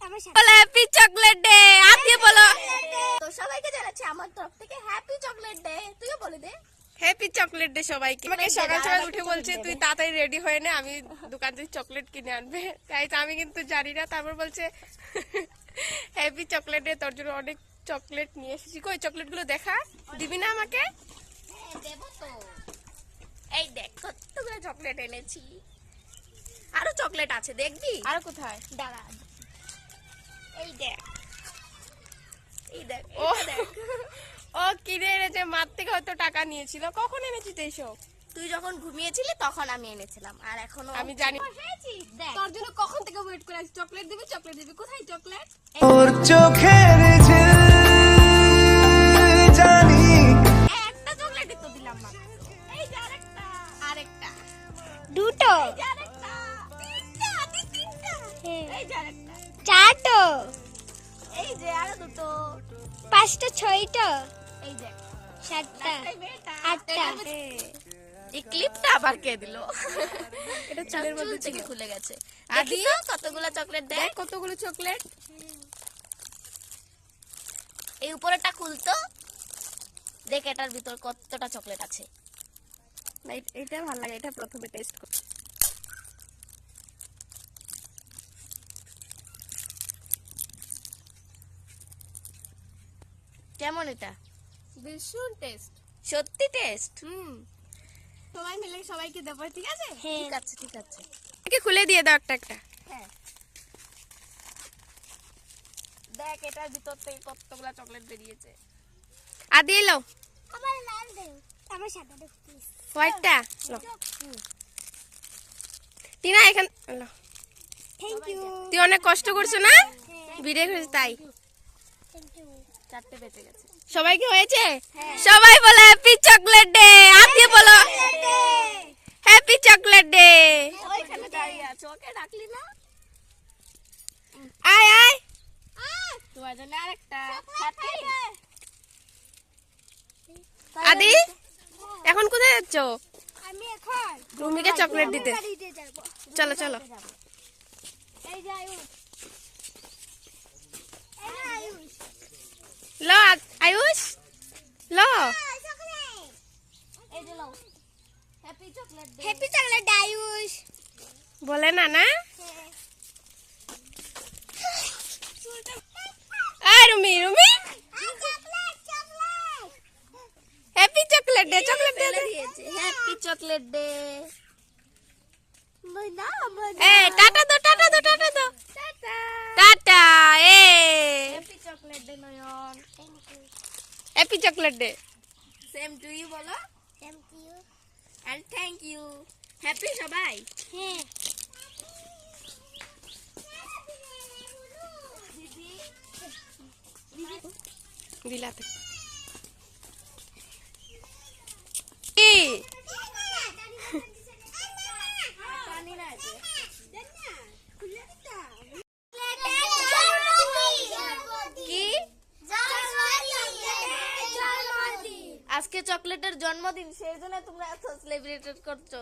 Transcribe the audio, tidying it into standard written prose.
বলো happy chocolate day. আপনি বলো। তো সবাইকে জানাচ্ছি আমার তরফ থেকে হ্যাপি চকলেট ডে। তুইও বলে দে হ্যাপি চকলেট ডে সবাইকে। আমাকে সকাল সকাল উঠে বলছে তুই তাড়াতাড়ি রেডি হয়ে নে, আমি দোকান থেকে চকলেট কিনে আনবে। তাই তো আমি কিন্তু জানি না। তারপর বলছে হ্যাপি চকলেট ডে, তোর জন্য অনেক চকলেট নিয়ে এসেছি। কই চকলেট গুলো দেখা, দিবি না আমাকে? দেবো তো। এই দেখ কতগুলো চকলেট এনেছি, আরো চকলেট আছে দেখবি। আর কোথায়? দাঁড়া, এই দেখ এই দেখ ও এই দেখ। ও কিনে এনেছে, মার থেকে হয়তো টাকা নিয়েছিল। কখন এনেছিস এইসব? তুই যখন ঘুমিয়েছিলি তখন আমি এনেছিলাম, আর এখনো আমি জানি। দেখ তোর জন্য কখন থেকে ওয়েট করে আছি, চকলেট দিবি চকলেট দিবি। কোথায় চকলেট? ওর চোখের জানি একটা চকলেটই তো দিলাম মাত্র। এই যে আরেকটা, আরেকটা, দুটো, এই যে আরেকটা, তিনটা, তিনটা, এই যে আরেকটা, চারটো, এই যে আরো দুটো, পাঁচটা, ছয়টা, এই যে সাতটা, এই বেটা, আটটা। এই ক্লিপটা আবার কে দিল? এটা চুল চুলের মধ্যে থেকে ছিল। খুলে গেছে। আদি? দেখি তো কতগুলো চকলেট দেখ দেখ। কতগুলো চকলেট। এই উপরেরটা খুলতো, দেখ এটার ভিতর কতটা চকলেট আছে। না, এটা ভালো লাগে, এটা প্রথমে টেস্ট কর। কেমন এটা? ভীষণ টেস্ট। সত্যি টেস্ট? সবাই মিলে সবাইকে দেবো, ঠিক আছে? ঠিক আছে ঠিক আছে। একে খুলে দিয়ে দাও একটা একটা। হ্যাঁ দেখ এটার ভিতর থেকে কতগুলা চকলেট বেরিয়েছে। আদি এলো আমার লাল দে, আমার সাদা দে প্লিজ। হোয়াইটটা লো। টিনা এখানে লো। থ্যাংক ইউ, তুই অনেক কষ্ট করছো না ভিডিও করেছিস তাই। Thank you. চারটে বেঁচে গেছে। সবাইকে হয়েছে? সবাই বলে হ্যাপি চকলেট ডে। আপনি বলো হ্যাপি চকলেট ডে। ওইখানে দাঁড়িয়ে আছে, ওকে ডাকলি না? আয় আয়। তোমার জন্য আরেকটা হ্যাপি। আদি এখন কোথায় যাচ্ছ? আমি এখন রুমিকে চকলেট দিতে। বাড়িতে যাব। চলো চলো। এই যে আয়ুষ, এই যে আয়ুষ, লো আয়ুষ লো। চকলেট, এই যে লাও হ্যাপি চকলেট দে। Happy chocolate Ayush. বলে না না। Rumi Rumi chocolate, chocolate. Happy chocolate day. Chocolate দে ফেলে দিয়েছে। Happy chocolate day. মনা এ টাটা দাও টাটা দাও টাটা দাও। টাটা। টাটা। এ happy chocolate day Nayan. Happy chocolate day. Same to you বলো। Thank you. And thank you. Happy সবাই। হ্যাঁ, বিলাতে কি পানি না আছে। কি? আজকে চকলেটের জন্মদিন, সেই জন্য তোমরা এত সেলিব্রেট করছো।